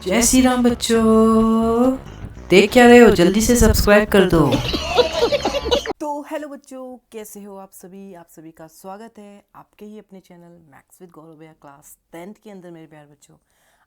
जय श्री राम बच्चों, देख क्या रहे हो, जल्दी से सब्सक्राइब कर दो। तो हेलो बच्चों, कैसे हो आप सभी का स्वागत है आपके ही अपने चैनल मैथ्स विद गौरव भैया क्लास 10th के अंदर। मेरे प्यारे बच्चों,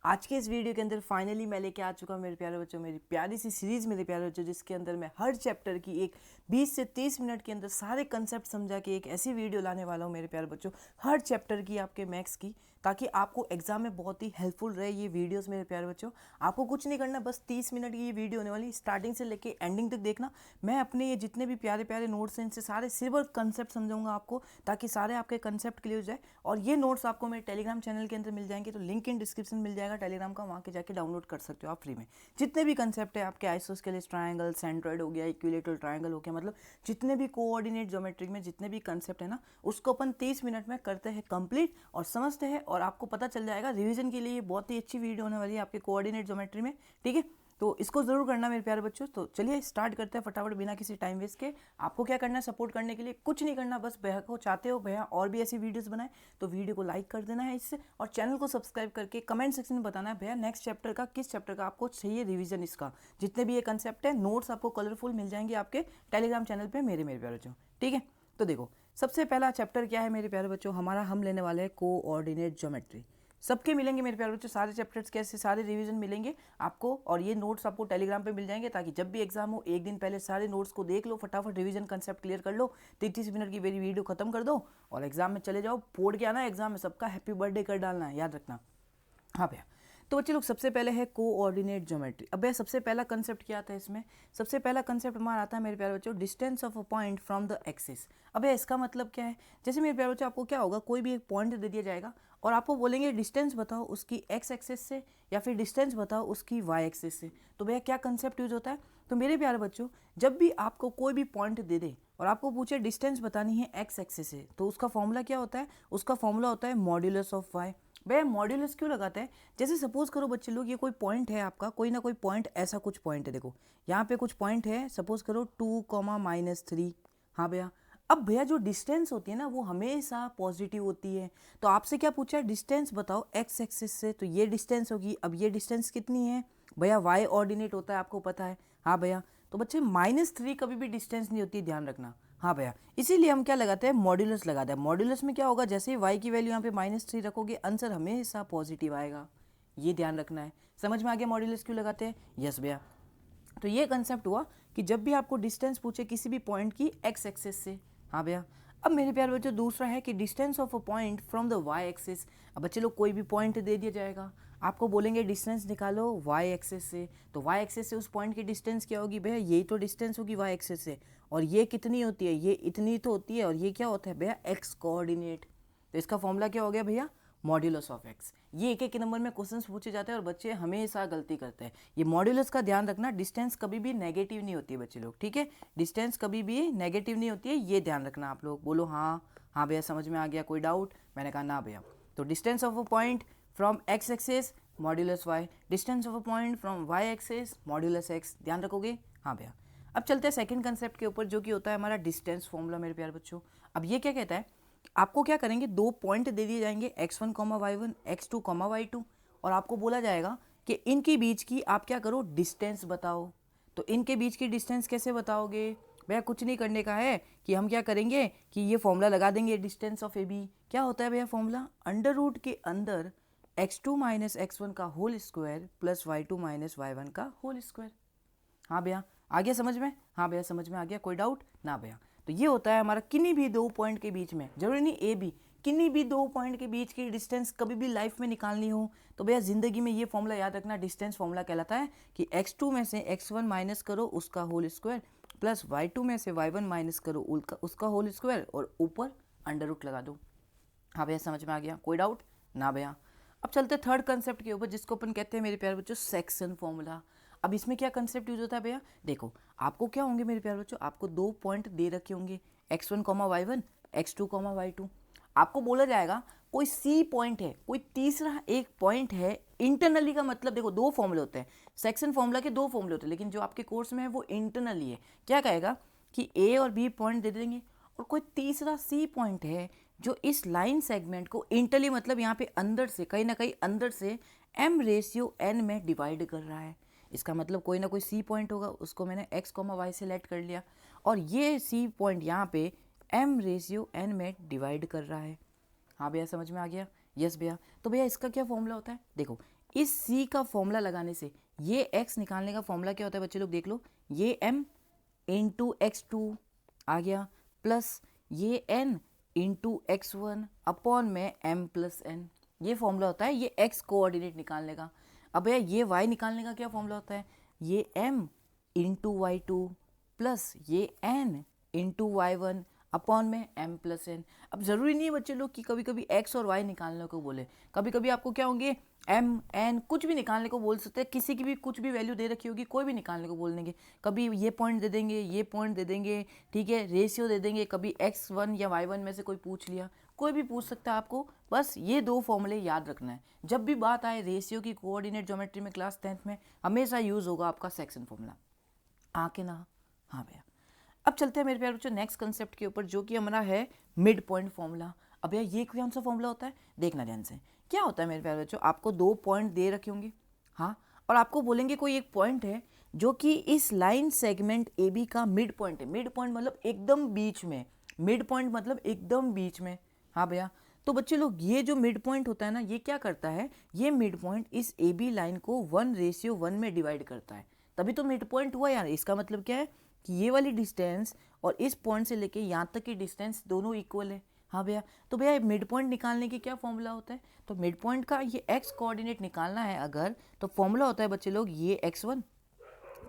आज के इस वीडियो के अंदर फाइनली मैं लेके आ चुका हूँ मेरे प्यारे बच्चों, मेरी प्यारी सी सीरीज़ मेरे प्यारे बच्चों, जिसके अंदर मैं हर चैप्टर की एक 20 से 30 मिनट के अंदर सारे कंसेप्ट समझा के एक ऐसी वीडियो लाने वाला हूँ मेरे प्यारे बच्चों, हर चैप्टर की आपके मैथ्स की, ताकि आपको एग्जाम में बहुत ही हेल्पफुल रहे ये वीडियोस मेरे प्यारे बच्चों। आपको कुछ नहीं करना, बस 30 मिनट की ये वीडियो होने वाली, स्टार्टिंग से लेके एंडिंग तक देखना। मैं अपने ये जितने भी प्यारे प्यारे नोट्स हैं इनसे सारे सिर्फ कंसेप्ट समझाऊंगा आपको, ताकि सारे आपके कंसेप्ट क्लियर हो जाए। और ये नोट्स आपको मेरे टेलीग्राम चैनल के अंदर मिल जाएंगे, तो लिंक इन डिस्क्रिप्शन मिल जाएगा टेलीग्राम का, वहाँ के जाके डाउनलोड कर सकते हो आप फ्री में। जितने भी कंसेप्ट है आपके आइसोस्केलेस ट्रायंगल, सेंट्रॉइड हो गया, इक्विलेटरल ट्रायंगल हो गया, मतलब जितने भी कोऑर्डिनेट ज्योमेट्री में जितने भी कंसेप्ट है ना, उसको अपन 30 मिनट में करते हैं कंप्लीट और समझते हैं, और आपको पता चल जाएगा। रिवीजन के लिए ये बहुत ही अच्छी वीडियो होने वाली है आपके कोऑर्डिनेट ज्योमेट्री में, ठीक है। तो इसको जरूर करना मेरे प्यारे बच्चों। तो चलिए स्टार्ट करते हैं फटाफट बिना किसी टाइम वेस्ट के। आपको क्या करना है, सपोर्ट करने के लिए कुछ नहीं करना, बस भैया को चाहते हो भैया और भी ऐसी वीडियोस बनाए तो वीडियो को लाइक कर देना है इससे, और चैनल को सब्सक्राइब करके कमेंट सेक्शन में बताना है भैया नेक्स्ट चैप्टर का किस चैप्टर का आपको चाहिए रिवीजन। इसका जितने भी ये कंसेप्ट है नोट्स आपको कलरफुल मिल जाएंगे आपके टेलीग्राम चैनल पर मेरे प्यारे बच्चों, ठीक है। तो देखो सबसे पहला चैप्टर क्या है मेरे प्यारे बच्चों हमारा, हम लेने वाले हैं कोऑर्डिनेट ज्योमेट्री। सबके मिलेंगे मेरे प्यारे बच्चों, सारे चैप्टर्स कैसे सारे रिवीजन मिलेंगे आपको, और ये नोट्स आपको टेलीग्राम पे मिल जाएंगे, ताकि जब भी एग्जाम हो एक दिन पहले सारे नोट्स को देख लो, फटाफट रिवीजन कंसेप्ट क्लियर कर लो, 30 मिनट की मेरी वीडियो खत्म कर दो और एग्जाम में चले जाओ। पोड़ के आना है एग्जाम में, सबका हैप्पी बर्थडे कर डालना है, याद रखना। हाँ भैया, तो बच्चे लोग सबसे पहले है कोऑर्डिनेट ज्योमेट्री। अब भैया सबसे पहला कंसेप्ट क्या आता है इसमें, सबसे पहला कंसेप्ट हमारा आता है मेरे प्यारे बच्चों distance of a point from the axis. अब भैया इसका मतलब क्या है, जैसे मेरे प्यारे बच्चों आपको क्या होगा, कोई भी एक पॉइंट दे दिया जाएगा और आपको बोलेंगे डिस्टेंस बताओ उसकी एक्स एक्सिस से या फिर डिस्टेंस बताओ उसकी वाई एक्सिस से। तो भैया क्या कंसेप्ट यूज होता है, तो मेरे प्यारे बच्चों जब भी आपको कोई भी पॉइंट दे दे और आपको पूछे डिस्टेंस बतानी है एक्स एक्सिस से, तो उसका फॉर्मूला क्या होता है, उसका फॉर्मूला होता है मॉड्यूलस ऑफ वाई। भैया मॉड्यूलस क्यों लगाते हैं, जैसे सपोज करो बच्चे लोग ये कोई पॉइंट है आपका, कोई ना कोई पॉइंट, ऐसा कुछ पॉइंट है, देखो यहाँ पे कुछ पॉइंट है, सपोज करो 2, -3। हाँ भैया, अब भैया जो डिस्टेंस होती है ना वो हमेशा पॉजिटिव होती है। तो आपसे क्या पूछा है, डिस्टेंस बताओ एक्स एक्सिस से, तो ये डिस्टेंस होगी। अब ये डिस्टेंस कितनी है भैया, वाई ऑर्डिनेट होता है आपको पता है। हाँ भैया, तो बच्चे -3 कभी भी डिस्टेंस नहीं होती, ध्यान रखना। हाँ भैया, इसीलिए हम क्या लगाते हैं, मॉड्यूलस लगाते हैं। मॉड्यूलस में क्या होगा, जैसे ही y की वैल्यू यहाँ पे -3 रखोगे आंसर हमेशा पॉजिटिव आएगा, ये ध्यान रखना है। समझ में आ गया मॉड्यूलस क्यों लगाते हैं, यस भैया। तो ये कंसेप्ट हुआ कि जब भी आपको डिस्टेंस पूछे किसी भी पॉइंट की एक्स एक्सिस से। हाँ भैया, अब मेरे प्यारे बच्चों दूसरा है कि distance of a point from the Y axis. अब बच्चे लोग कोई भी पॉइंट दे दिया जाएगा, आपको बोलेंगे डिस्टेंस निकालो वाई एक्सिस से, तो वाई एक्सिस से उस पॉइंट की डिस्टेंस क्या होगी भैया, यही तो डिस्टेंस होगी वाई एक्सिस से, और ये कितनी होती है, ये इतनी तो होती है, और ये क्या होता है भैया एक्स कोऑर्डिनेट। तो इसका फॉर्मूला क्या हो गया भैया, मॉड्यूलस ऑफ एक्स। ये एक एक नंबर में क्वेश्चंस पूछे जाते हैं और बच्चे हमेशा गलती करते हैं। ये मॉड्यूलस का ध्यान रखना, डिस्टेंस कभी भी नेगेटिव नहीं होती है बच्चे लोग, ठीक है, डिस्टेंस कभी भी नेगेटिव नहीं होती है, ये ध्यान रखना आप लोग। बोलो हाँ हाँ भैया समझ में आ गया, कोई डाउट, मैंने कहा ना भैया। तो distance of a point from X axis modulus Y, distance of a point from Y axis modulus X, ध्यान रखोगे। हाँ भैया, अब चलते हैं सेकंड कंसेप्ट के ऊपर, जो कि होता है हमारा डिस्टेंस फॉर्मूला मेरे प्यारे बच्चों। अब ये क्या कहता है, आपको क्या करेंगे, दो पॉइंट दे दिए जाएंगे x1, y1, x2, y2, और आपको बोला जाएगा कि इनके बीच की आप क्या करो, डिस्टेंस बताओ। तो इनके बीच की डिस्टेंस कैसे बताओगे भैया, कुछ नहीं करने का है कि हम क्या करेंगे कि ये फॉर्मूला लगा देंगे, डिस्टेंस ऑफ ए बी क्या होता है भैया फॉर्मूला, अंडर रूट के अंदर x2 - x1 का whole square plus y2 - y1 का होल स्क्वायर। हाँ भैया आ गया समझ में, हाँ भैया समझ में आ गया, कोई डाउट ना भैया। तो ये होता है हमारा किन्हीं भी दो पॉइंट के बीच में, जरूरी नहीं ए बी, किन्हीं भी दो पॉइंट के बीच की डिस्टेंस कभी भी लाइफ में निकालनी हो तो भैया जिंदगी में ये फॉर्मूला याद रखना, डिस्टेंस फॉर्मूला कहलाता है कि x2 में से x1 माइनस करो उसका होल स्क्वायर प्लस y2 में से y1 माइनस करो उसका होल स्क्वायर और ऊपर अंडर रूट लगा दो। हाँ भैया समझ में आ गया, कोई डाउट ना भैया। अब चलते थर्ड कंसेप्ट के ऊपर, जिसको अपन कहते हैं मेरे प्यारे बच्चों सेक्शन फॉर्मूला। अब इसमें क्या कंसेप्ट यूज होता है भैया, देखो आपको क्या होंगे मेरे प्यारे बच्चों, आपको दो पॉइंट दे रखे होंगे x1, y1, x2, y2। आपको बोला जाएगा कोई सी पॉइंट है, कोई तीसरा एक पॉइंट है इंटरनली, का मतलब देखो दो फॉर्मूले होते हैं, सेक्शन फॉर्मूला के दो फॉर्मूले होते हैं, लेकिन जो आपके कोर्स में है वो इंटरनली है। क्या कहेगा कि ए और बी पॉइंट दे देंगे और कोई तीसरा सी पॉइंट है जो इस लाइन सेगमेंट को इंटरली मतलब यहाँ पे अंदर से कहीं ना कहीं अंदर से m रेशियो n में डिवाइड कर रहा है। इसका मतलब कोई ना कोई सी पॉइंट होगा, उसको मैंने x, y से लेट कर लिया और ये सी पॉइंट यहाँ पे m रेशियो n में डिवाइड कर रहा है। हाँ भैया समझ में आ गया? यस भैया। तो भैया इसका क्या फॉर्मूला होता है? देखो इस c का फॉर्मूला लगाने से ये x निकालने का फॉर्मूला क्या होता है बच्चे लोग देख लो, ये m इंटू x2 आ गया प्लस ये n इंटू x1 अपॉन में m प्लस n। ये फॉर्मूला होता है ये x कोऑर्डिनेट निकालने का। अब भैया ये y निकालने का क्या फॉर्मूला होता है, ये m इंटू y2 प्लस ये n इंटू y1 अपॉन में m प्लस n। अब ज़रूरी नहीं है बच्चे लोग कि कभी कभी x और y निकालने को बोले, कभी कभी आपको क्या होंगे m n कुछ भी निकालने को बोल सकते हैं, किसी की भी कुछ भी वैल्यू दे रखी होगी कोई भी निकालने को बोल देंगे, कभी ये पॉइंट दे देंगे, ये पॉइंट दे देंगे, ठीक है, रेशियो दे देंगे, कभी x1 या y1 में से कोई पूछ लिया, कोई भी पूछ सकता है आपको। बस ये दो फॉर्मूले याद रखना है, जब भी बात आए रेशियो की कोऑर्डिनेट ज्योमेट्री में क्लास 10th में हमेशा यूज़ होगा आपका सेक्शन फॉर्मूला। आके ना? हाँ भैया। अब चलते हैं मेरे प्यारे बच्चों नेक्स्ट कंसेप्ट के ऊपर, जो कि हमारा है मिड पॉइंट फॉर्मूला। अब भैया ये कौन सा फॉर्मूला होता है, देखना ध्यान से। क्या होता है मेरे प्यारे बच्चों, आपको दो पॉइंट दे रखे होंगे, हाँ, और आपको बोलेंगे कोई एक पॉइंट है जो कि इस लाइन सेगमेंट ए बी का मिड पॉइंट है। मिड पॉइंट मतलब एकदम बीच में, मिड पॉइंट मतलब एकदम बीच में। हाँ भैया, तो बच्चे लोग ये जो मिड पॉइंट होता है ना, ये क्या करता है, ये मिड पॉइंट इस ए बी लाइन को 1:1 में डिवाइड करता है, तभी तो मिड पॉइंट हुआ यार। इसका मतलब क्या है कि ये वाली डिस्टेंस और इस पॉइंट से लेके यहाँ तक की डिस्टेंस दोनों इक्वल है। हाँ भैया, तो भैया मिड पॉइंट निकालने की क्या फॉर्मूला होता है, तो मिड पॉइंट का ये x कोऑर्डिनेट निकालना है अगर, तो फॉर्मूला होता है बच्चे लोग ये x1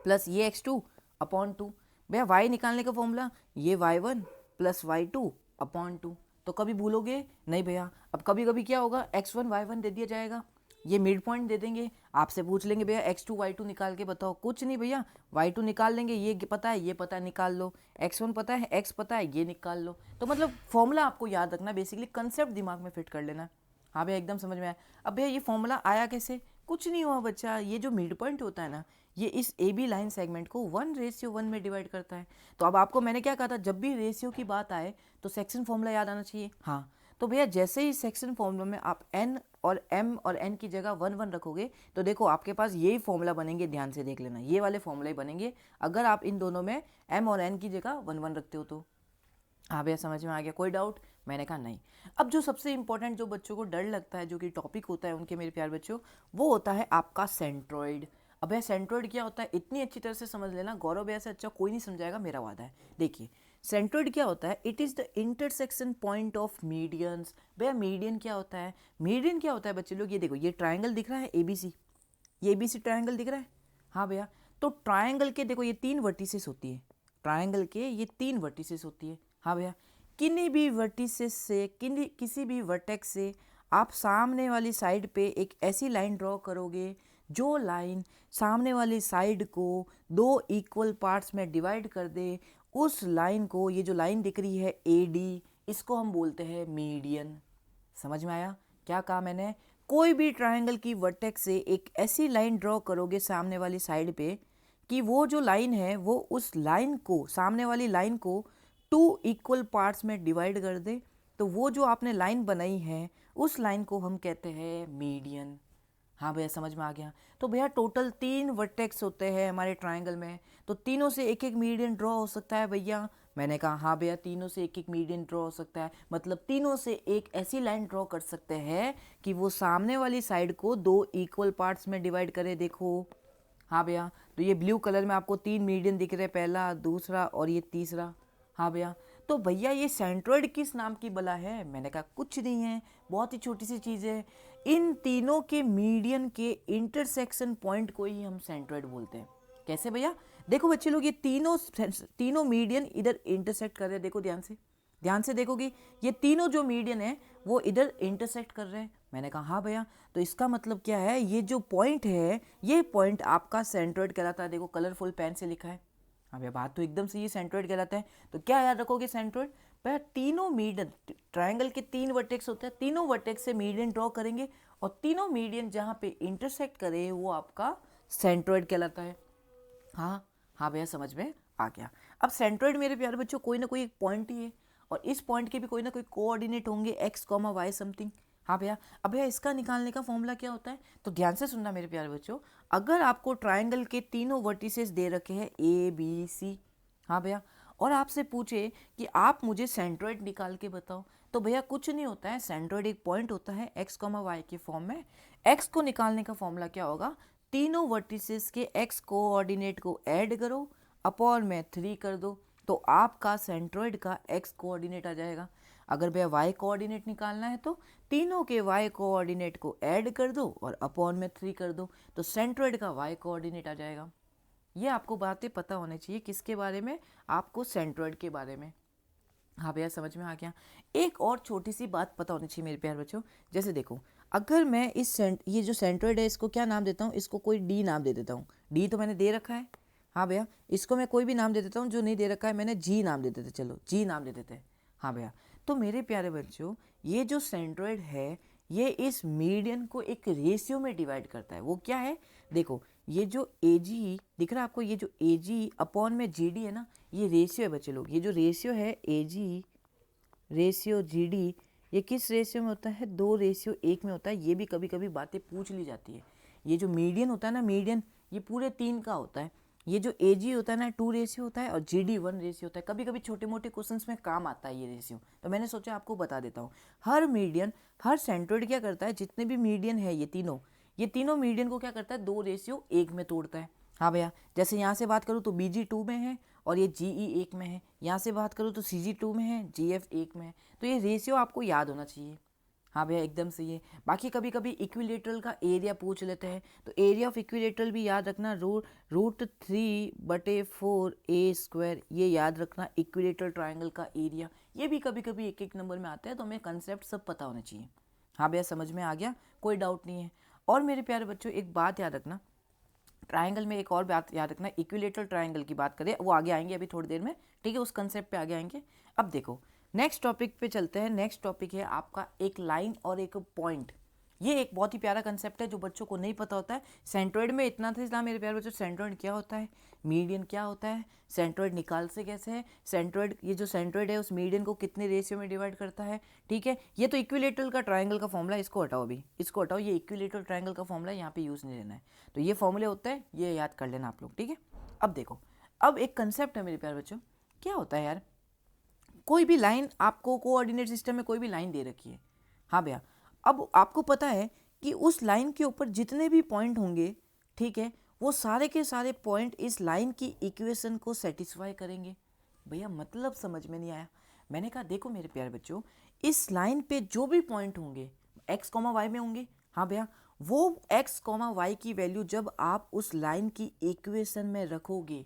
प्लस ये x2 अपॉन 2। भैया y निकालने का फॉर्मूला ये y1 प्लस y2 अपॉन 2। तो कभी भूलोगे नहीं भैया। अब कभी कभी क्या होगा, x1 y1 दे दिया जाएगा, ये मिड पॉइंट दे देंगे, आपसे पूछ लेंगे भैया x2 y2 निकाल के बताओ, कुछ नहीं भैया y2 निकाल लेंगे, ये पता है, ये पता है, निकाल लो, x1 पता है, x पता है, ये निकाल लो। तो मतलब फॉर्मूला आपको याद रखना, बेसिकली कंसेप्ट दिमाग में फिट कर लेना। हाँ भैया एकदम समझ में आया। अब भैया ये फॉर्मूला आया कैसे, कुछ नहीं हुआ बच्चा, ये जो मिड पॉइंट होता है ना, ये इस ए बी लाइन सेगमेंट को 1:1 में डिवाइड करता है। तो अब आपको मैंने क्या कहा था, जब भी रेशियो की बात आए तो सेक्शन फॉर्मूला याद आना चाहिए। हाँ, तो भैया जैसे ही सेक्शन फॉर्मूला में आप n और m और n की जगह 1 रखोगे तो देखो आपके पास यही फॉर्मूला बनेंगे, ध्यान से देख लेना, ये वाले फॉर्मूला ही बनेंगे अगर आप इन दोनों में m और n की जगह 1 रखते हो तो। हाँ भैया समझ में आ गया, कोई डाउट? मैंने कहा नहीं। अब जो सबसे इंपॉर्टेंट जो बच्चों को डर लगता है, जो कि टॉपिक होता है उनके मेरे प्यारे बच्चों, वो होता है आपका सेंट्रॉइड। अब भैया सेंट्रॉइड क्या होता है, इतनी अच्छी तरह से समझ लेना, गौरव भैया से अच्छा कोई नहीं समझाएगा, मेरा वादा है। देखिए सेंट्रॉइड क्या होता है, it is the intersection point of medians. भैया मीडियन क्या होता है, मीडियन क्या होता है बच्चे लोग, ये देखो ये ट्राइंगल दिख रहा है ABC, ये ABC ट्राइंगल दिख रहा है। हाँ भैया, तो ट्राइंगल के देखो ये 3 वर्टिसेस होती है, ट्राइंगल के ये 3 वर्टिसेस होती है। हाँ भैया, किन्हीं भी वर्टिसेस से किसी भी वर्टेक्स से आप सामने वाली साइड पे एक ऐसी लाइन ड्रॉ करोगे जो लाइन सामने वाली साइड को 2 इक्वल पार्ट्स में डिवाइड कर दे, उस लाइन को, ये जो लाइन दिख रही है AD, इसको हम बोलते हैं मीडियन। समझ में आया क्या कहा मैंने? कोई भी ट्राइंगल की वर्टेक्स से एक ऐसी लाइन ड्रॉ करोगे सामने वाली साइड पे कि वो जो लाइन है वो उस लाइन को, सामने वाली लाइन को 2 इक्वल पार्ट्स में डिवाइड कर दे, तो वो जो आपने लाइन बनाई है उस लाइन को हम कहते हैं मीडियन। हाँ भैया समझ में आ गया। तो भैया टोटल 3 वर्टेक्स होते हैं हमारे ट्राइंगल में, तो तीनों से एक एक मीडियन ड्रॉ हो सकता है भैया। मैंने कहा हाँ भैया तीनों से एक एक मीडियन ड्रॉ हो सकता है, मतलब तीनों से एक ऐसी लाइन ड्रॉ कर सकते हैं कि वो सामने वाली साइड को 2 इक्वल पार्ट्स में डिवाइड करे। देखो हाँ भैया, तो ये ब्लू कलर में आपको 3 मीडियन दिख रहे हैं, पहला, दूसरा और ये तीसरा। हाँ भैया, तो भैया ये सेंट्रॉइड किस नाम की बला है? मैंने कहा कुछ नहीं है, बहुत ही छोटी सी चीज़ है, इन तीनों के मीडियन के इंटरसेक्शन पॉइंट को ही हम सेंट्रॉइड बोलते हैं। कैसे भैया? देखो बच्चे लोग, ये तीनों मीडियन इधर इंटरसेक्ट कर रहे हैं, देखो ध्यान से देखोगे, ये तीनों जो मीडियन है वो इधर इंटरसेक्ट कर रहे हैं। मैंने कहा हाँ भैया, तो इसका मतलब क्या है, ये जो पॉइंट है ये पॉइंट आपका सेंट्रॉइड कहलाता है। देखो कलरफुल पेन से लिखा है। हाँ भैया बात तो एकदम से, ये सेंट्रॉइड कहलाता है। तो क्या याद रखोगे सेंट्रॉइड? भैया तीनों मीडियन, ट्राइंगल के 3 वर्टेक्स होते हैं, तीनों वर्टेक्स से मीडियन ड्रॉ करेंगे और तीनों मीडियन जहाँ पे इंटरसेक्ट करे वो आपका सेंट्रॉइड कहलाता है। हाँ हाँ भैया समझ में आ गया। अब सेंट्रॉइड मेरे प्यारे बच्चों कोई ना कोई एक पॉइंट ही है, और इस पॉइंट के भी कोई ना कोई कोऑर्डिनेट होंगे एक्स कॉमा वाई समथिंग। हाँ भैया, अब भैया इसका निकालने का फॉर्मूला क्या होता है, तो ध्यान से सुनना मेरे प्यारे बच्चों। अगर आपको ट्राइंगल के तीनों वर्टिसेस दे रखे हैं ए बी सी, हाँ भैया, और आपसे पूछे कि आप मुझे सेंट्रोइड निकाल के बताओ, तो भैया कुछ नहीं होता है, सेंट्रोइड एक पॉइंट होता है एक्स कॉमा वाई के फॉर्म में। एक्स को निकालने का फॉर्मूला क्या होगा, तीनों वर्टिसेस के एक्स कोऑर्डिनेट को ऐड करो, अपॉन में 3 कर दो, तो आपका सेंट्रोइड का एक्स कोऑर्डिनेट आ जाएगा। अगर भैया वाई कोऑर्डिनेट निकालना है तो तीनों के वाई कोऑर्डिनेट को ऐड कर दो और अपॉन में 3 कर दो, तो सेंट्रोइड का वाई कोऑर्डिनेट आ जाएगा। ये आपको बातें पता होनी चाहिए, किसके बारे में, आपको सेंट्रोइड के बारे में। हाँ भैया समझ में आ गया। एक और छोटी सी बात पता होनी चाहिए मेरे प्यारे बच्चों, जैसे देखो, अगर मैं ये जो सेंट्रोइड है इसको क्या नाम देता हूँ, इसको कोई डी नाम दे देता हूँ, डी तो मैंने दे रखा है। हाँ भैया, इसको मैं कोई भी नाम दे देता हूँ, जो नहीं दे रखा है मैंने जी नाम दे देते, चलो जी नाम दे देते हैं। हाँ भैया, तो मेरे प्यारे बच्चों ये जो सेंट्रोइड है ये इस मीडियन को एक रेशियो में डिवाइड करता है। वो क्या है, देखो ये जो ए जी दिख रहा है आपको, ये जो ए जी अपॉन में जी डी है ना, ये रेशियो है बच्चे लोग। ये जो रेशियो है ए जी रेशियो जी डी, ये किस रेशियो में होता है, 2:1 में होता है। ये भी कभी कभी बातें पूछ ली जाती है। ये जो मीडियन होता है ना, मीडियन ये पूरे 3 का होता है। ये जो ए जी होता है ना 2 रेशियो होता है, और जी डी 1 रेशियो होता है। कभी कभी छोटे मोटे क्वेश्चंस में काम आता है ये रेशियो, तो मैंने सोचा आपको बता देता हूँ। हर मीडियन, हर सेंट्रोइड क्या करता है, जितने भी मीडियन है ये तीनों मीडियन को क्या करता है, 2:1 में तोड़ता है। हाँ भैया, जैसे यहाँ से बात करूँ तो बी जी 2 में है और ये जी ई 1 में है। यहाँ से बात करूँ तो सी जी 2 में है, जी एफ 1 में है। तो ये रेशियो आपको याद होना चाहिए। हाँ भैया एकदम सही है। बाकी कभी कभी इक्विलेटरल का एरिया पूछ लेते हैं, तो एरिया ऑफ इक्विलेटरल भी याद रखना, √3/4a², ये याद रखना इक्विलेटरल ट्राइंगल का एरिया। ये भी कभी कभी एक नंबर में आता है, तो हमें कंसेप्ट सब पता होना चाहिए। हाँ भैया समझ में आ गया, कोई डाउट नहीं है। और मेरे प्यारे बच्चों एक बात याद रखना, ट्राइंगल में एक और बात याद रखना, इक्विलेटरल ट्राइंगल की बात करें, वो आगे आएंगे अभी थोड़ी देर में, ठीक है, उस कंसेप्ट पे आगे आएंगे। अब देखो नेक्स्ट टॉपिक पे चलते हैं। नेक्स्ट टॉपिक है आपका एक लाइन और एक पॉइंट। ये एक बहुत ही प्यारा कंसेप्ट है जो बच्चों को नहीं पता होता है। सेंट्रोइड में इतना था मेरे प्यारे बच्चों, सेंट्रोइड क्या होता है, मीडियन क्या होता है, सेंट्रोइड निकाल से कैसे है, सेंट्रोइड ये जो सेंट्रोइड है उस मीडियन को कितने रेशियो में डिवाइड करता है, ठीक है। ये तो इक्विलेटरल का ट्राइंगल का फॉर्मूला, इसको हटाओ, अभी इसको हटाओ, ये इक्विलेटरल ट्राइंगल का फॉर्मूला यहाँ पे यूज़ नहीं लेना है। तो ये फॉर्मूले होते हैं, ये याद कर लेना आप लोग, ठीक है। अब देखो, अब एक कंसेप्ट है मेरे प्यारे बच्चों, क्या होता है यार, कोई भी लाइन आपको कोऑर्डिनेट सिस्टम में कोई भी लाइन दे रखी है। हाँ भैया, अब आपको पता है कि उस लाइन के ऊपर जितने भी पॉइंट होंगे, ठीक है, वो सारे के सारे पॉइंट इस लाइन की इक्वेशन को सेटिस्फाई करेंगे। भैया मतलब समझ में नहीं आया। मैंने कहा देखो मेरे प्यारे बच्चों, इस लाइन पे जो भी पॉइंट होंगे एक्स कॉमा वाई में होंगे, हाँ भैया, वो एक्स कॉमा वाई की वैल्यू जब आप उस लाइन की इक्वेशन में रखोगे,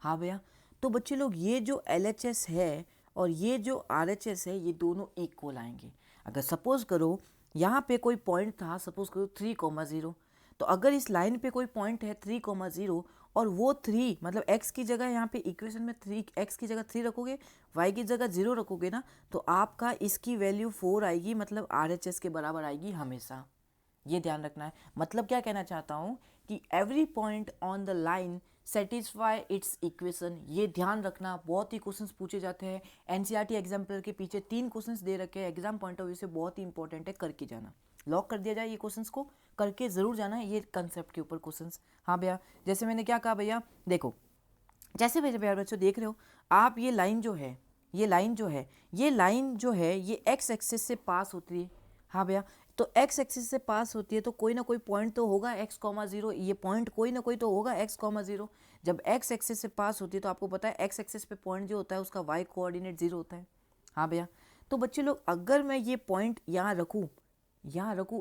हाँ भैया, तो बच्चे लोग ये जो LHS है और ये जो RHS है, ये दोनों इक्वल आएंगे। अगर सपोज करो यहाँ पे कोई पॉइंट था, सपोज करो 3,0, तो अगर इस लाइन पे कोई पॉइंट है 3,0 और वो 3 मतलब x की जगह यहाँ पे इक्वेशन में 3x की जगह 3 रखोगे, y की जगह 0 रखोगे ना, तो आपका इसकी वैल्यू 4 आएगी, मतलब RHS के बराबर आएगी हमेशा। ये ध्यान रखना है। मतलब क्या कहना चाहता हूँ कि every point on the line satisfy it's equation. ये ध्यान रखना, बहुत ही क्वेश्चंस पूछे जाते हैं। NCERT एग्जाम्पल के पीछे 3 क्वेश्चंस दे रखे हैं, एग्जाम पॉइंट ऑफ व्यू से बहुत ही इंपॉर्टेंट है, करके जाना, लॉक कर दिया जाए ये क्वेश्चंस को, करके ज़रूर जाना है ये कंसेप्ट के ऊपर क्वेश्चंस। हाँ भैया, जैसे मैंने क्या कहा भैया, देखो जैसे मेरे प्यारे बच्चों देख रहे हो आप, ये लाइन जो है, ये लाइन जो है ये एक्स एक्सिस से पास होती है। हाँ भैया, तो एक्स एक्सिस से पास होती है तो कोई ना कोई पॉइंट तो होगा x,0, ये पॉइंट कोई ना कोई तो होगा x,0। जब एक्स एक्सिस से पास होती है तो आपको पता है एक्स एक्सिस पे पॉइंट जो होता है उसका y कोऑर्डिनेट 0 होता है। हाँ भैया, तो बच्चे लोग अगर मैं ये पॉइंट यहाँ रखूँ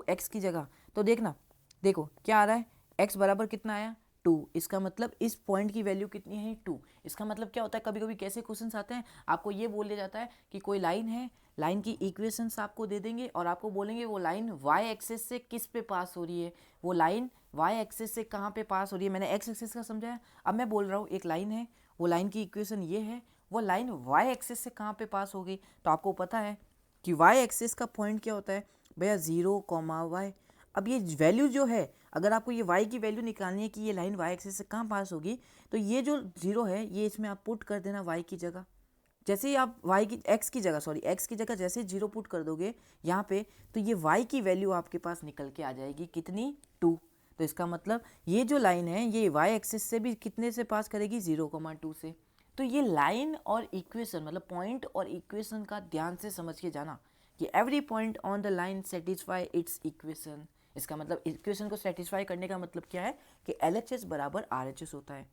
x की जगह, तो देखो क्या आ रहा है, x बराबर कितना आया 2। इसका मतलब इस पॉइंट की वैल्यू कितनी है 2। इसका मतलब क्या होता है, कभी कभी कैसे क्वेश्चंस आते हैं, आपको ये बोल दिया जाता है कि कोई लाइन है, लाइन की इक्वेशंस आपको दे देंगे और आपको बोलेंगे वो लाइन y एक्सिस से किस पे पास हो रही है, वो लाइन y एक्सिस से कहाँ पे पास हो रही है। मैंने x एक्सिस का समझाया, अब मैं बोल रहा हूँ एक लाइन है, वो लाइन की इक्वेशन ये है, वो लाइन y एक्सिस से कहाँ पे पास हो गई, तो आपको पता है कि y एक्सिस का पॉइंट क्या होता है भैया 0,y। अब ये वैल्यू जो है, अगर आपको ये y की वैल्यू निकालनी है कि ये लाइन y एक्सिस से कहाँ पास होगी, तो ये जो 0 है ये इसमें आप पुट कर देना y की जगह। जैसे ही आप एक्स की जगह जैसे 0 पुट कर दोगे यहाँ पे, तो ये y की वैल्यू आपके पास निकल के आ जाएगी कितनी, 2। तो इसका मतलब ये जो लाइन है ये y एक्सिस से भी कितने से पास करेगी, 0,2 से। तो ये लाइन और इक्वेशन, मतलब पॉइंट और इक्वेशन का ध्यान से समझ के जाना कि every point on the line satisfy it's equation. इसका मतलब इक्वेशन को सेटिस्फाई करने का मतलब क्या है कि LHS बराबर RHS होता है।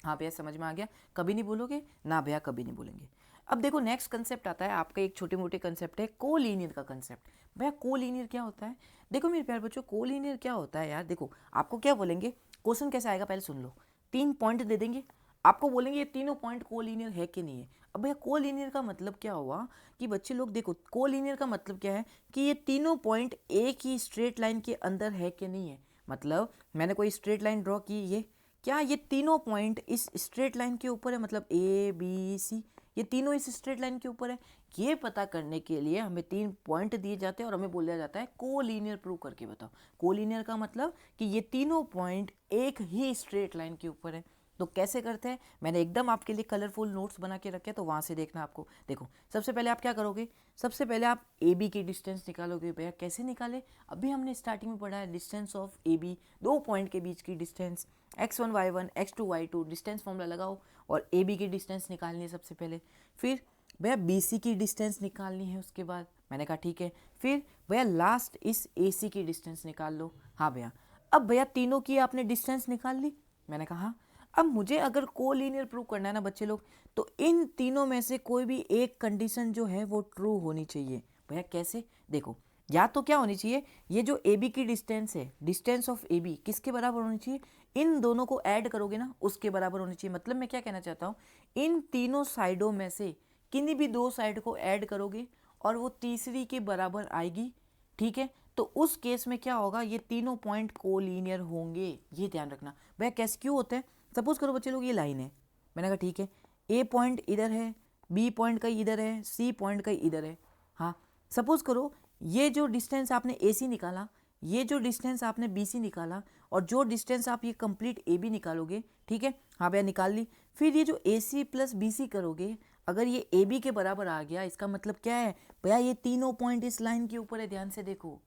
हाँ भैया समझ में आ गया, कभी नहीं बोलोगे ना भैया, कभी नहीं बोलेंगे। अब देखो नेक्स्ट कंसेप्ट आता है आपका, एक छोटे मोटे कंसेप्ट है कोलीनियर का कंसेप्ट। भैया कोलीनियर क्या होता है? देखो मेरे प्यारे बच्चों, कोलीनियर क्या होता है यार, देखो आपको क्या बोलेंगे, क्वेश्चन कैसे आएगा पहले सुन लो। 3 पॉइंट दे देंगे, आपको बोलेंगे ये तीनों पॉइंट कोलीनियर है कि नहीं है। अब भैया कोलीनियर का मतलब क्या हुआ कि बच्चे लोग देखो, कोलीनियर का मतलब क्या है कि ये तीनों पॉइंट एक ही स्ट्रेट लाइन के अंदर है कि नहीं है। मतलब मैंने कोई स्ट्रेट लाइन ड्रॉ की, ये क्या ये तीनों पॉइंट इस स्ट्रेट लाइन के ऊपर है, मतलब ABC, ये तीनों इस स्ट्रेट लाइन के ऊपर है। ये पता करने के लिए हमें 3 पॉइंट दिए जाते हैं और हमें बोला जाता है कोलीनियर प्रूव करके बताओ। कोलीनियर का मतलब कि ये तीनों पॉइंट एक ही स्ट्रेट लाइन के ऊपर है। तो कैसे करते हैं, मैंने एकदम आपके लिए कलरफुल नोट्स बना के रखे हैं, तो वहाँ से देखना आपको। देखो सबसे पहले आप क्या करोगे, सबसे पहले आप AB की डिस्टेंस निकालोगे। भैया कैसे निकाले, अभी हमने स्टार्टिंग में पढ़ा है डिस्टेंस ऑफ AB, 2 पॉइंट के बीच की distance, x1 y1 x2 y2, distance formula लगाओ और AB की डिस्टेंस निकालनी है सबसे पहले। फिर भैया BC की डिस्टेंस निकालनी है उसके बाद, मैंने कहा ठीक है। फिर भैया लास्ट इस AC की डिस्टेंस निकाल लो। हाँ भैया, अब भैया तीनों की आपने डिस्टेंस निकाल ली, मैंने कहा हाँ। अब मुझे अगर कोलीनियर प्रूव करना है ना बच्चे लोग, तो इन तीनों में से कोई भी एक कंडीशन जो है वो ट्रू होनी चाहिए। भैया कैसे, देखो या तो क्या होनी चाहिए, ये जो AB की डिस्टेंस है, डिस्टेंस ऑफ AB किसके बराबर होनी चाहिए, इन दोनों को ऐड करोगे ना उसके बराबर होनी चाहिए। मतलब मैं क्या कहना चाहता हूँ, इन तीनों साइडों में से किन्हीं भी 2 साइड को ऐड करोगे और वो तीसरी के बराबर आएगी, ठीक है। तो उस केस में क्या होगा, ये तीनों पॉइंट कोलीनियर होंगे, ये ध्यान रखना। भैया कैसे क्यों होते हैं, सपोज करो बच्चे लोग ये लाइन है, मैंने कहा ठीक है, A पॉइंट इधर है, B पॉइंट कहीं इधर है, C पॉइंट कहीं इधर है। हाँ सपोज करो ये जो डिस्टेंस आपने AC निकाला, ये जो डिस्टेंस आपने BC निकाला, और जो डिस्टेंस आप ये कंप्लीट AB निकालोगे, ठीक है। हाँ भैया निकाल ली। फिर ये जो AC प्लस BC करोगे, अगर ये AB के बराबर आ गया, इसका मतलब क्या है भैया, ये तीनों पॉइंट इस लाइन के ऊपर है, ध्यान से देखो।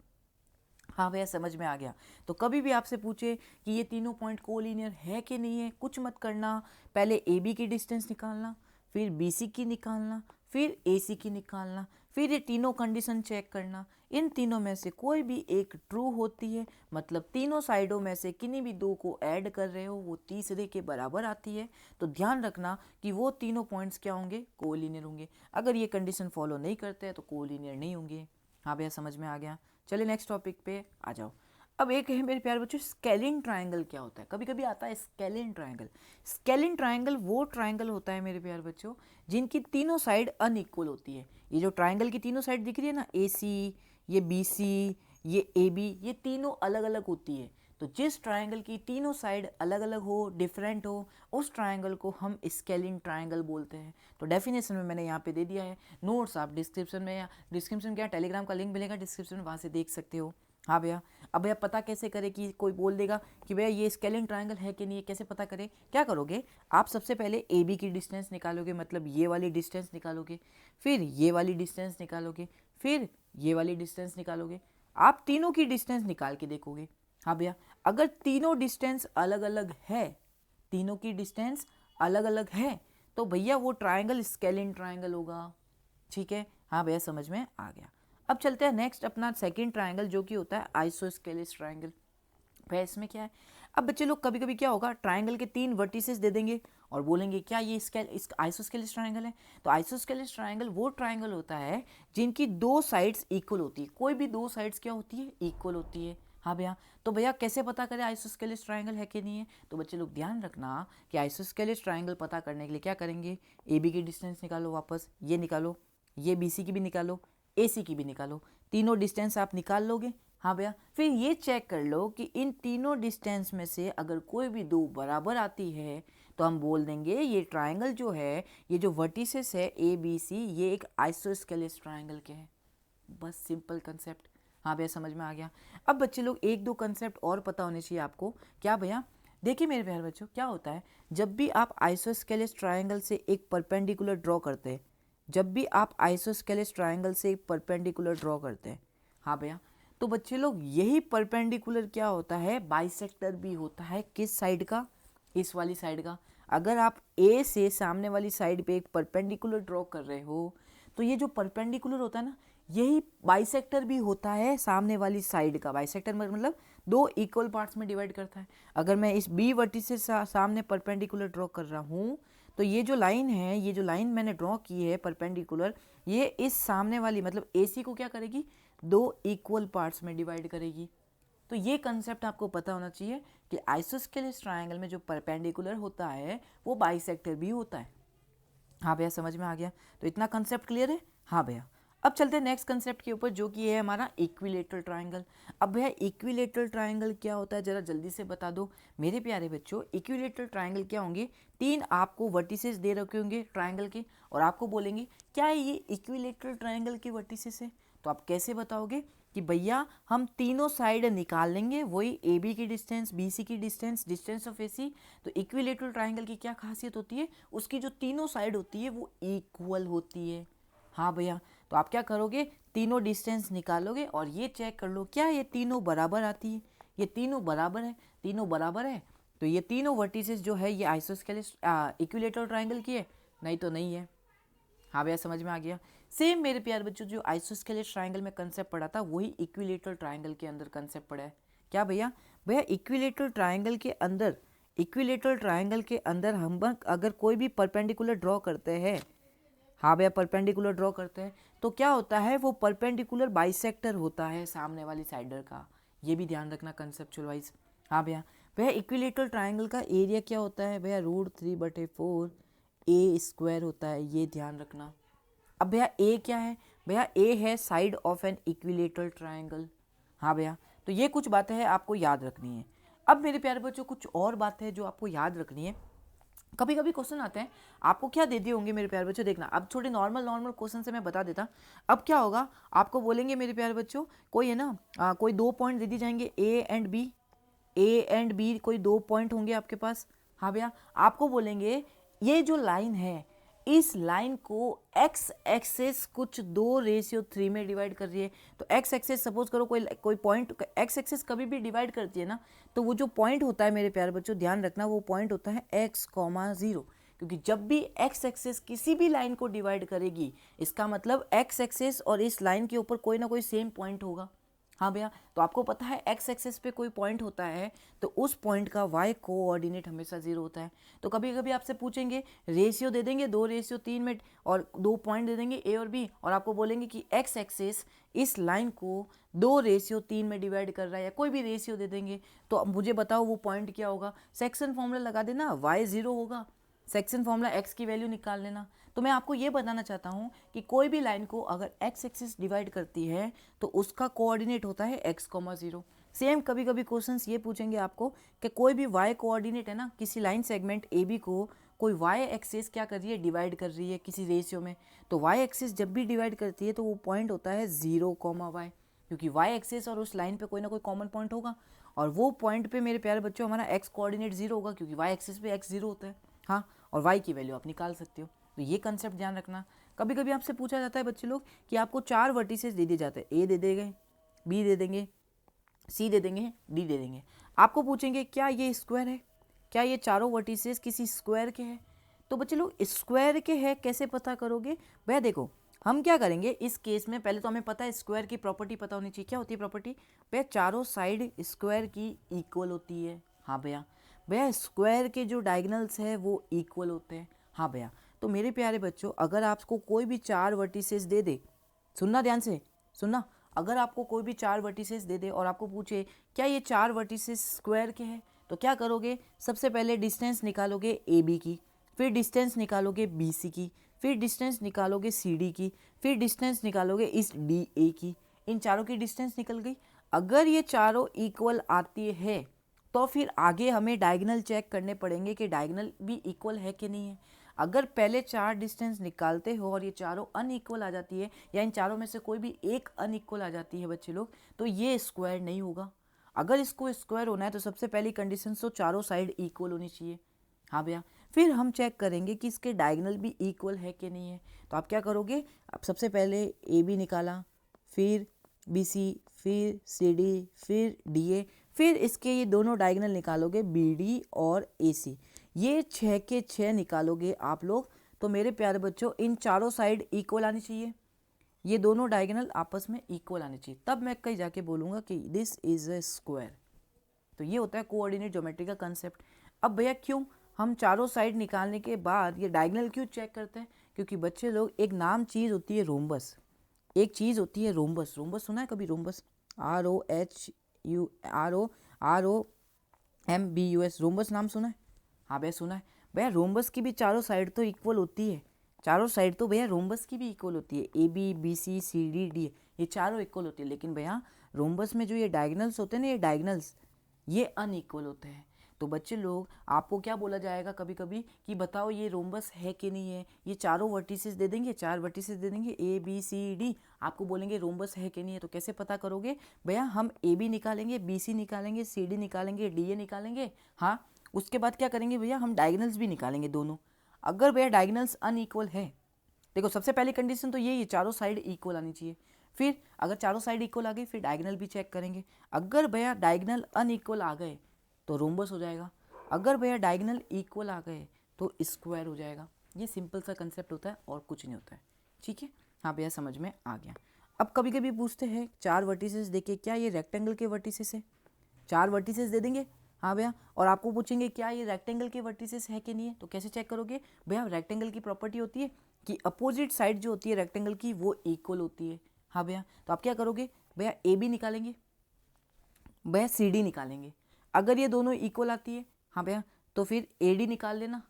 हाँ भैया समझ में आ गया। तो कभी भी आपसे पूछे कि ये तीनों पॉइंट कोलीनियर है कि नहीं है, कुछ मत करना, पहले AB की डिस्टेंस निकालना, फिर BC की निकालना, फिर AC की निकालना, फिर ये तीनों कंडीशन चेक करना। इन तीनों में से कोई भी एक ट्रू होती है, मतलब तीनों साइडों में से किन्हीं भी 2 को ऐड कर रहे हो, वो तीसरे के बराबर आती है। तो ध्यान रखना कि वो तीनों पॉइंट्स क्या होंगे, कोलीनियर होंगे। अगर ये कंडीशन फॉलो नहीं करते हैं तो कोलीनियर नहीं होंगे। हाँ भैया समझ में आ गया। चलिए नेक्स्ट टॉपिक पे आ जाओ। अब एक है मेरे प्यारे बच्चों, स्केलिन ट्रायंगल क्या होता है, कभी कभी आता है स्केलिन ट्रायंगल। स्केलिन ट्रायंगल वो ट्रायंगल होता है मेरे प्यारे बच्चों जिनकी तीनों साइड अनइक्वल होती है। ये जो ट्रायंगल की तीनों साइड दिख रही है ना, AC, ये BC, ये AB, ये तीनों अलग अलग होती है। तो जिस ट्रायंगल की तीनों साइड अलग अलग हो, डिफरेंट हो, उस ट्रायंगल को हम स्केलिन ट्रायंगल बोलते हैं। तो डेफिनेशन में मैंने यहाँ पे दे दिया है, नोट्स आप डिस्क्रिप्शन में, या डिस्क्रिप्शन क्या टेलीग्राम का लिंक मिलेगा डिस्क्रिप्शन में, वहाँ से देख सकते हो। हाँ भैया, अब भैया पता कैसे करें कि कोई बोल देगा कि भैया ये स्केलिन ट्रायंगल है कि नहीं है, कैसे पता करें, क्या करोगे आप, सबसे पहले AB की डिस्टेंस निकालोगे, मतलब ये वाली डिस्टेंस निकालोगे, फिर ये वाली डिस्टेंस निकालोगे, फिर ये वाली डिस्टेंस निकालोगे, आप तीनों की डिस्टेंस निकाल के देखोगे। हाँ भैया, अगर तीनों डिस्टेंस अलग अलग है, तीनों की डिस्टेंस अलग अलग है, तो भैया वो ट्रायंगल स्केलिन ट्रायंगल होगा, ठीक है। हाँ भैया समझ में आ गया। अब चलते हैं नेक्स्ट अपना सेकंड ट्रायंगल, जो कि होता है आइसोस्केलिस ट्रायंगल। भैया इसमें क्या है, अब बच्चे लोग कभी कभी क्या होगा, ट्रायंगल के 3 वर्टिसेस दे देंगे और बोलेंगे क्या ये इस आइसोस्केलिस ट्रायंगल है। तो आइसोस्केलिस ट्रायंगल वो ट्रायंगल होता है जिनकी 2 साइड्स इक्वल होती है। कोई भी 2 साइड्स क्या होती है, इक्वल होती है। हाँ भैया, तो भैया कैसे पता करें आइसोस्केलिस ट्रायंगल है कि नहीं है, तो बच्चे लोग ध्यान रखना कि आइसोस्केलिस ट्रायंगल पता करने के लिए क्या करेंगे, AB की डिस्टेंस निकालो, वापस ये निकालो, ये BC की भी निकालो, AC की भी निकालो, तीनों डिस्टेंस आप निकाल लोगे। हाँ भैया, फिर ये चेक कर लो कि इन तीनों डिस्टेंस में से अगर कोई भी 2 बराबर आती है, तो हम बोल देंगे ये ट्रायंगल जो है, ये जो वर्टिसेस है ABC, ये एक आइसोस्केलिस ट्रायंगल के हैं। बस सिंपल कंसेप्ट। हाँ भैया समझ में आ गया। अब बच्चे लोग 1-2 कंसेप्ट और पता होने चाहिए आपको। क्या भैया, देखिए मेरे प्यारे बच्चों, क्या होता है जब भी आप आइसोस्केलिस ट्रायंगल से एक परपेंडिकुलर ड्रॉ करते हैं, जब भी आप आइसोस्केलेस ट्रायंगल से एक परपेंडिकुलर ड्रॉ करते हैं, हाँ भैया, तो बच्चे लोग यही परपेंडिकुलर क्या होता है, बाइसेक्टर भी होता है। किस साइड का, इस वाली साइड का। अगर आप ए से सामने वाली साइड पे एक परपेंडिकुलर ड्रॉ कर रहे हो तो ये जो परपेंडिकुलर होता है ना, यही बाइसेक्टर भी होता है सामने वाली साइड का। बाइसेक्टर मतलब दो इक्वल पार्ट्स में डिवाइड करता है। अगर मैं इस बी वर्टिस से सामने परपेंडिकुलर ड्रॉ कर रहा हूँ तो ये जो लाइन है, ये जो लाइन मैंने ड्रॉ की है परपेंडिकुलर, ये इस सामने वाली मतलब AC को क्या करेगी, दो इक्वल पार्ट्स में डिवाइड करेगी। तो ये कंसेप्ट आपको पता होना चाहिए कि आइसोस्केलेस ट्रायंगल में जो परपेंडिकुलर होता है वो बाइसेक्टर भी होता है। हाँ भैया, समझ में आ गया? तो इतना कंसेप्ट क्लियर है? हाँ भैया। अब चलते हैं नेक्स्ट कंसेप्ट के ऊपर, जो कि है हमारा इक्विलेटरल ट्रायंगल। अब भैया इक्विलेटरल ट्रायंगल क्या होता है, जरा जल्दी से बता दो मेरे प्यारे बच्चों। इक्विलेटरल ट्रायंगल क्या होंगे, तीन आपको वर्टिसेस दे रखे होंगे ट्रायंगल के, और आपको बोलेंगे क्या ये इक्विलेटरल ट्रायंगल के वर्टिसेस है। तो आप कैसे बताओगे कि भैया हम तीनों साइड निकाल लेंगे, वही ए बी की डिस्टेंस, बी सी की डिस्टेंस, डिस्टेंस ऑफ ए सी। तो इक्विलेटरल ट्रायंगल की क्या खासियत होती है, उसकी जो तीनों साइड होती है वो इक्वल होती है। हाँ भैया, तो आप क्या करोगे, तीनों डिस्टेंस निकालोगे और ये चेक कर लो क्या ये तीनों बराबर आती है, ये तीनों बराबर है, तीनों बराबर है। तो ये तीनों वर्टिसेस जो है ये आइसोस्केलेस इक्विलेटरल ट्रायंगल की है, नहीं तो नहीं है। हाँ भैया, समझ में आ गया? सेम मेरे प्यारे बच्चों, जो आइसोस्केलेस ट्रायंगल में कंसेप्ट पढ़ा था वही इक्विलेटरल ट्रायंगल के अंदर कंसेप्ट पढ़ा है। क्या भैया? भैया इक्विलेटरल ट्रायंगल के अंदर, इक्विलेटरल ट्रायंगल के अंदर हम अगर कोई भी परपेंडिकुलर ड्रॉ करते हैं, हाँ भैया परपेंडिकुलर ड्रॉ करते हैं, तो क्या होता है, वो परपेंडिकुलर बाइसेक्टर होता है सामने वाली साइडर का। ये भी ध्यान रखना कंसेप्चुअल वाइज। हाँ भैया। भैया इक्विलेटरल ट्रायंगल का एरिया क्या होता है भैया, √3/4 ए स्क्वायर होता है, ये ध्यान रखना। अब भैया ए क्या है, भैया ए है side of an equilateral triangle. हाँ भैया, तो ये कुछ बातें हैं आपको याद रखनी है। अब मेरे प्यारे बच्चों कुछ और बातें हैं जो आपको याद रखनी है। कभी कभी क्वेश्चन आते हैं, आपको क्या दे दिए होंगे मेरे प्यारे बच्चों, देखना अब थोड़े नॉर्मल क्वेश्चन से मैं बता देता। अब क्या होगा, आपको बोलेंगे मेरे प्यारे बच्चों, कोई है ना कोई दो पॉइंट दे दिए जाएंगे ए एंड बी, कोई दो पॉइंट होंगे आपके पास। हाँ भैया, आपको बोलेंगे ये जो लाइन है, इस लाइन को एक्स एक्सेस कुछ 2:3 में डिवाइड कर रही है। तो एक्स एक्सेस सपोज करो कोई पॉइंट, एक्स एक्सेस कभी भी डिवाइड करती है ना, तो वो जो पॉइंट होता है मेरे प्यारे बच्चों ध्यान रखना, वो पॉइंट होता है x,0, क्योंकि जब भी एक्स एक्सेस किसी भी लाइन को डिवाइड करेगी, इसका मतलब एक्स एक्सेस और इस लाइन के ऊपर कोई ना कोई सेम पॉइंट होगा। हाँ भैया, तो आपको पता है एक्स एक्सेस पे कोई पॉइंट होता है तो उस पॉइंट का वाई कोऑर्डिनेट हमेशा 0 होता है। तो कभी कभी आपसे पूछेंगे, रेशियो दे देंगे 2:3 में और दो पॉइंट दे देंगे ए और बी, और आपको बोलेंगे कि एक्स एक्सेस इस लाइन को 2:3 में डिवाइड कर रहा है, या कोई भी रेशियो दे देंगे, तो अब मुझे बताओ वो पॉइंट क्या होगा। सेक्शन फॉर्मूला लगा देना, वाई 0 होगा, सेक्शन फॉर्मूला एक्स की वैल्यू निकाल लेना। तो मैं आपको ये बताना चाहता हूँ कि कोई भी लाइन को अगर एक्स एक्सिस डिवाइड करती है तो उसका कोऑर्डिनेट होता है x,0। सेम कभी कभी क्वेश्चंस ये पूछेंगे आपको कि कोई भी y कोऑर्डिनेट है ना, किसी लाइन सेगमेंट ए बी को कोई y एक्सिस क्या कर रही है, डिवाइड कर रही है किसी रेशियो में, तो y एक्सिस जब भी डिवाइड करती है तो वो पॉइंट होता है 0,y, क्योंकि y एक्सिस और उस लाइन पे कोई ना कोई कॉमन पॉइंट होगा, और वो पॉइंट पे मेरे प्यारे बच्चों हमारा x कोऑर्डिनेट 0 होगा, क्योंकि y एक्सिस पे x 0 होता है। हाँ, और y की वैल्यू आप निकाल सकते हो। तो ये कंसेप्ट ध्यान रखना। कभी कभी आपसे पूछा जाता है बच्चे लोग कि आपको 4 वर्टिसेस दे दिए जाते हैं, ए दे देंगे, बी दे देंगे, सी दे देंगे, डी दे देंगे। आपको पूछेंगे क्या ये स्क्वायर है, क्या ये चारों वर्टिसेस किसी स्क्वायर के हैं। तो बच्चे लोग स्क्वायर के हैं कैसे पता करोगे भैया, देखो हम क्या करेंगे इस केस में, पहले तो हमें पता है स्क्वायर की प्रॉपर्टी पता होनी चाहिए। क्या होती है प्रॉपर्टी भैया, चारों साइड स्क्वायर की इक्वल होती है। हाँ भैया, भैया स्क्वायर के जो डायगोनल्स है वो इक्वल होते हैं। हाँ भैया, तो मेरे प्यारे बच्चों अगर आपको कोई भी 4 वर्टिसेस दे दे, सुनना ध्यान से सुनना, अगर आपको कोई भी 4 वर्टिसेस दे दे और आपको पूछे क्या ये 4 वर्टिसेस स्क्वायर के हैं, तो क्या करोगे, सबसे पहले डिस्टेंस निकालोगे ए बी की, फिर डिस्टेंस निकालोगे बी सी की, फिर डिस्टेंस निकालोगे सी डी की, फिर डिस्टेंस निकालोगे इस डी ए की। इन चारों की डिस्टेंस निकल गई। अगर ये चारों इक्वल आती है तो फिर आगे हमें डायगोनल चेक करने पड़ेंगे कि डायगोनल भी इक्वल है कि नहीं है। अगर पहले 4 डिस्टेंस निकालते हो और ये चारों अनइक्वल आ जाती है, या इन चारों में से कोई भी एक अनइक्वल आ जाती है बच्चे लोग, तो ये स्क्वायर नहीं होगा। अगर इसको स्क्वायर होना है तो सबसे पहली कंडीशन तो चारों साइड इक्वल होनी चाहिए। हाँ भैया, फिर हम चेक करेंगे कि इसके डायगोनल भी इक्वल है कि नहीं है। तो आप क्या करोगे, आप सबसे पहले ए बी निकाला, फिर बी सी, फिर सी डी, फिर डी ए, फिर इसके ये दोनों डायगोनल निकालोगे बी डी और ए सी। ये 6 के 6 निकालोगे आप लोग। तो मेरे प्यारे बच्चों, इन चारों साइड इक्वल आनी चाहिए, ये दोनों डायगोनल आपस में इक्वल आने चाहिए, तब मैं कहीं जाके बोलूँगा कि दिस इज़ अ स्क्वायर। तो ये होता है कोऑर्डिनेट ज्योमेट्री का कंसेप्ट। अब भैया क्यों हम चारों साइड निकालने के बाद ये डायगोनल क्यों चेक करते हैं? क्योंकि बच्चे लोग, एक नाम चीज़ होती है रोम्बस, एक चीज़ होती है रोम्बस। रोम्बस सुना है कभी? रोम्बस, ROMBUS, रोम्बस नाम सुना है? हाँ भैया सुना है। भैया रोम्बस की भी चारों साइड तो इक्वल होती है, चारों साइड तो भैया रोम्बस की भी इक्वल होती है, A B B C C D D, ये चारों इक्वल होती है। लेकिन भैया रोम्बस में जो ये डायगोनल्स होते हैं ना, ये डायगोनल्स ये अनइक्वल होते हैं। तो बच्चे लोग, आपको क्या बोला जाएगा कभी कभी कि बताओ ये रोम्बस है कि नहीं है, ये चारों वर्टिसेस दे देंगे, 4 वर्टिसेस दे देंगे ए बी सी डी, आपको बोलेंगे रोम्बस है कि नहीं है। तो कैसे पता करोगे भैया? हम ए बी निकालेंगे, बी सी निकालेंगे, सी डी निकालेंगे, डी ए निकालेंगे, हाँ उसके बाद क्या करेंगे भैया? हम डायगोनल्स भी निकालेंगे दोनों। अगर भैया डायगोनल्स अनइक्वल है, देखो सबसे पहली कंडीशन तो ये चारों साइड इक्वल आनी चाहिए। फिर अगर चारों साइड इक्वल आ गई, फिर डायगोनल भी चेक करेंगे। अगर भैया डायगोनल अनइक्वल आ गए तो रोम्बस हो जाएगा, अगर भैया डायगोनल इक्वल आ गए तो स्क्वायर हो जाएगा। ये सिंपल सा कंसेप्ट होता है और कुछ नहीं होता है, ठीक है? हाँ भैया समझ में आ गया। अब कभी कभी पूछते हैं 4 वर्टिसेस देके, क्या ये रेक्टेंगल के वर्टिसेस है? 4 वर्टिसेस दे देंगे, हाँ भैया। और आपको पूछेंगे क्या ये रेक्टेंगल के वर्टिसेस है कि नहीं है? तो कैसे चेक करोगे भैया? रेक्टेंगल की प्रॉपर्टी होती है कि अपोजिट साइड जो होती है रेक्टेंगल की वो इक्वल होती है, हाँ भैया। तो आप क्या करोगे भैया? ए बी निकालेंगे, भैया सी डी निकालेंगे। अगर ये दोनों इक्वल आती है, हाँ भैया, तो फिर ए डी निकाल लेना,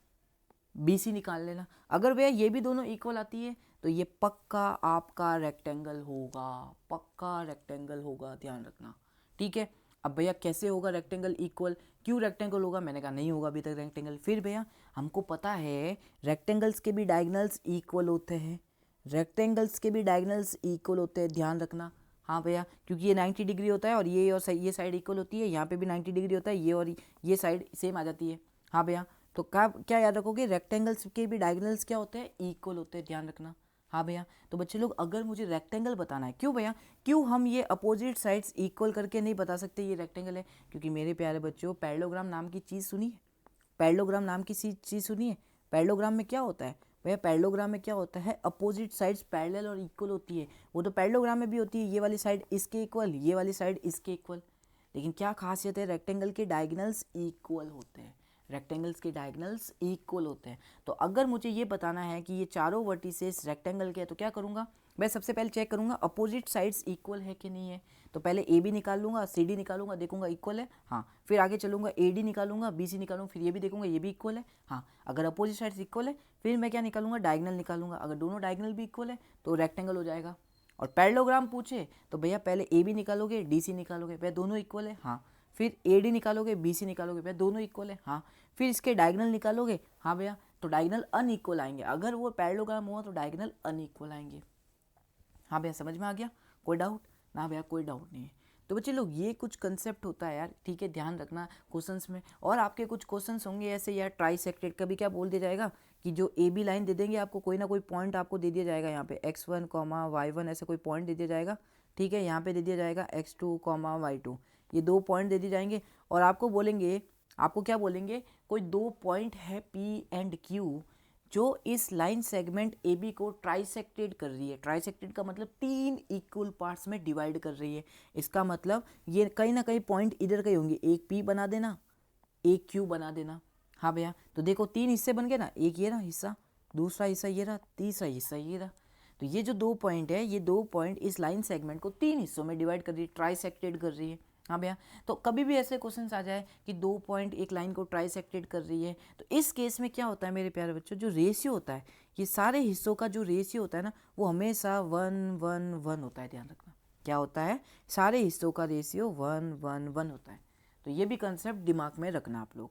बी सी निकाल लेना। अगर भैया ये भी दोनों इक्वल आती है तो ये पक्का आपका रेक्टेंगल होगा, पक्का रेक्टेंगल होगा, ध्यान रखना, ठीक है? अब भैया कैसे होगा रेक्टेंगल इक्वल? क्यों रेक्टेंगल होगा? मैंने कहा नहीं होगा अभी तक रेक्टेंगल। फिर भैया हमको पता है रेक्टेंगल्स के भी डायगोनल्स इक्वल होते हैं, रेक्टेंगल्स के भी डायगोनल्स इक्वल होते हैं, ध्यान रखना, हाँ भैया। क्योंकि ये 90 डिग्री होता है और ये साइड इक्वल होती है, यहाँ पे भी 90 डिग्री होता है, ये और ये साइड सेम आ जाती है, हाँ भैया। तो क्या याद रखोगे? रेक्टेंगल्स के भी डायगोनल्स क्या होते हैं? इक्वल होते हैं, ध्यान रखना, हाँ भैया। तो बच्चे लोग, अगर मुझे रेक्टेंगल बताना है, क्यों भैया? क्यों हम ये अपोजिट साइड्स इक्वल करके नहीं बता सकते ये रेक्टेंगल है? क्योंकि मेरे प्यारे बच्चों, पैरेललोग्राम नाम की चीज़ सुनी है? पैरेललोग्राम नाम की चीज़ सुनी है? पैरेललोग्राम में क्या होता है भैया? पैरेललोग्राम में क्या होता है? अपोजिट साइड्स पैरेलल और इक्वल होती है। वो तो पैरेललोग्राम में भी होती है, ये वाली साइड इसके इक्वल, ये वाली साइड इसके इक्वल। लेकिन क्या खासियत है? रेक्टेंगल के डायगोनल्स इक्वल होते हैं, रेक्टेंगल्स के डायगोनल्स इक्वल होते हैं। तो अगर मुझे ये बताना है कि ये चारों वर्टिसेस रेक्टेंगल के हैं, तो क्या करूँगा मैं? सबसे पहले चेक करूँगा अपोजिट साइड्स इक्वल है कि नहीं है। तो पहले ए बी निकाल लूँगा, सी डी निकालूंगा, देखूंगा इक्वल है, हाँ। फिर आगे चलूँगा, ए डी निकालूंगा, बी सी निकालूंगा, फिर ये भी देखूंगा ये भी इक्वल है, हाँ। अगर अपोजिट साइड्स इक्वल है, फिर मैं क्या निकालूंगा? डायगोनल निकालूंगा। अगर दोनों डायगोनल भी इक्वल है तो रेक्टेंगल हो जाएगा। और पैरेललोग्राम पूछे तो भैया पहले ए बी निकालोगे, डी सी निकालोगे, भैया दोनों इक्वल है, हाँ। फिर ए डी निकालोगे, बी सी निकालोगे, भैया दोनों इक्वल है, हाँ। फिर इसके डायगोनल निकालोगे, हाँ भैया, तो डायगोनल अनइक्वल आएंगे। अगर वो पैरेललोग्राम हुआ तो डायगोनल अनइक्वल आएंगे, हाँ भैया। समझ में आ गया? कोई डाउट ना भैया? कोई डाउट नहीं है। तो बच्चे लोग, ये कुछ कंसेप्ट होता है यार, ठीक है? ध्यान रखना क्वेश्चंस में। और आपके कुछ क्वेश्चंस होंगे ऐसे यार, ट्राइसेक्टेड, कभी क्या बोल दिया जाएगा कि जो ए बी लाइन दे देंगे आपको, कोई ना कोई पॉइंट आपको दे दिया जाएगा, यहाँ पे x1, y1 ऐसे कोई पॉइंट दे दिया जाएगा, ठीक है? यहाँ पे दे दिया जाएगा x2, y2, ये 2 पॉइंट दे दिए जाएंगे। और आपको बोलेंगे, आपको क्या बोलेंगे? कोई 2 पॉइंट है P एंड Q जो इस लाइन सेगमेंट ए बी को ट्राइसेक्टेड कर रही है। ट्राइसेक्टेड का मतलब 3 इक्वल पार्ट्स में डिवाइड कर रही है। इसका मतलब ये कहीं ना कहीं पॉइंट इधर के होंगे, एक पी बना देना, एक क्यू बना देना, हाँ भैया। तो देखो 3 हिस्से बन गए ना, एक ये रहा हिस्सा, दूसरा हिस्सा ये रहा, तीसरा हिस्सा ये रहा। तो ये जो 2 पॉइंट है, ये 2 पॉइंट इस लाइन सेगमेंट को 3 हिस्सों में डिवाइड कर रही है, ट्राइसेक्टेड कर रही है, हाँ भैया। तो कभी भी ऐसे क्वेश्चंस आ जाए कि 2 पॉइंट एक लाइन को ट्राइसेक्टेड कर रही है, तो इस केस में क्या होता है मेरे प्यारे बच्चों? जो रेशियो होता है, ये सारे हिस्सों का जो रेशियो होता है ना, वो हमेशा 1:1:1 होता है, ध्यान रखना। क्या होता है? सारे हिस्सों का रेशियो 1:1:1 होता है। तो ये भी कंसेप्ट दिमाग में रखना आप लोग,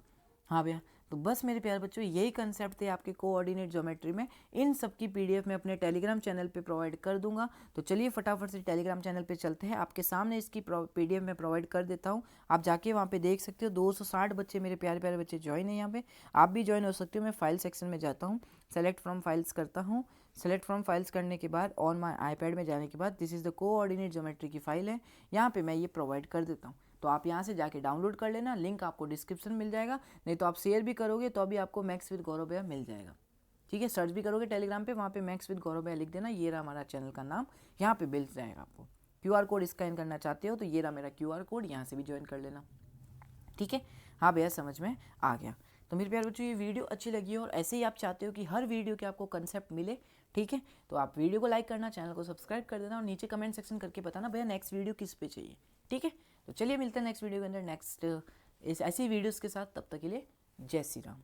हाँ भैया। तो बस मेरे प्यारे बच्चों यही कंसेप्ट थे आपके कोऑर्डिनेट ज्योमेट्री में। इन सब की पीडीएफ मैं अपने टेलीग्राम चैनल पे प्रोवाइड कर दूंगा। तो चलिए फटाफट से टेलीग्राम चैनल पे चलते हैं। आपके सामने इसकी पीडीएफ मैं प्रोवाइड कर देता हूँ, आप जाके वहाँ पे देख सकते हो। 260 बच्चे मेरे प्यारे प्यारे बच्चे ज्वाइन है यहाँ पे, आप भी ज्वाइन हो सकते हो। मैं फाइल सेक्शन में जाता हूँ, सेलेक्ट फ्रॉम फाइल्स करता हूँ। सेलेक्ट फ्रॉम फाइल्स करने के बाद ऑन माई आईपैड में जाने के बाद this is the coordinate geometry की फाइल है, यहाँ पे मैं ये प्रोवाइड कर देता हूँ। तो आप यहाँ से जाके डाउनलोड कर लेना, लिंक आपको डिस्क्रिप्शन मिल जाएगा, नहीं तो आप शेयर भी करोगे तो अभी आपको मैक्स विद गौरव भैया मिल जाएगा। ठीक है, सर्च भी करोगे टेलीग्राम पे, वहाँ पे मैक्स विद गौरव भैया लिख देना, ये रहा हमारा चैनल का नाम, यहाँ पे मिल जाएगा आपको। QR कोड स्कैन करना चाहते हो तो ये रहा मेरा QR कोड, यहाँ से भी ज्वाइन कर लेना। ठीक है, हाँ भैया समझ में आ गया। तो मेरे प्यारे बच्चों ये वीडियो अच्छी लगी हो और ऐसे ही आप चाहते हो कि हर वीडियो के आपको कंसेप्ट मिले, ठीक है, तो आप वीडियो को लाइक करना, चैनल को सब्सक्राइब कर देना और नीचे कमेंट सेक्शन करके बताना भैया नेक्स्ट वीडियो किस पे चाहिए। ठीक है, तो चलिए मिलते हैं नेक्स्ट वीडियो के अंदर नेक्स्ट ऐसी वीडियोज़ के साथ। तब तक के लिए जय श्री राम।